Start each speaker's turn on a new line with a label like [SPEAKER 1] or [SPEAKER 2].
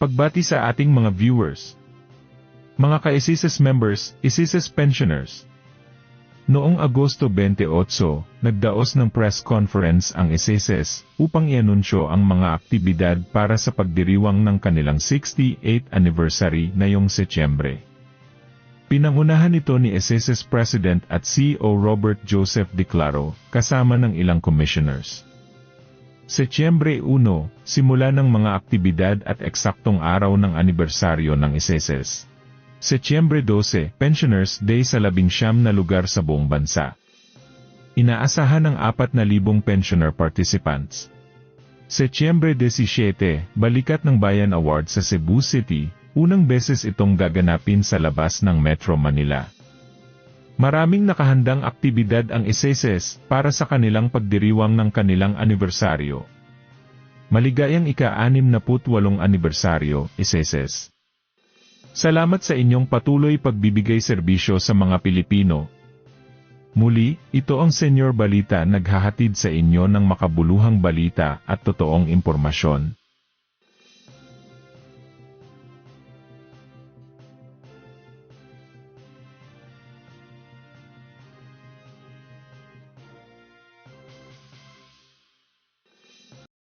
[SPEAKER 1] Pagbati sa ating mga viewers. Mga ka-SSS members, SSS pensioners. Noong Agosto 28, nagdaos ng press conference ang SSS upang ianunsyo ang mga aktibidad para sa pagdiriwang ng kanilang 68th anniversary ngayong Setyembre. Pinangunahan ito ni SSS President at CEO Robert Joseph Declaro, kasama ng ilang commissioners. Setyembre 1, simula ng mga aktibidad at eksaktong araw ng anibersaryo ng SSS. Setyembre 12, Pensioners Day sa 19 na lugar sa buong bansa. Inaasahan ng 4,000 pensioner participants. Setyembre 17, Balikat ng Bayan Award sa Cebu City, unang beses itong gaganapin sa labas ng Metro Manila. Maraming nakahandang aktibidad ang SSS para sa kanilang pagdiriwang ng kanilang anibersaryo. Maligayang ika-68 anibersaryo, SSS. Salamat sa inyong patuloy pagbibigay serbisyo sa mga Pilipino. Muli, ito ang Senyor Balita naghahatid sa inyo ng makabuluhang balita at totoong impormasyon.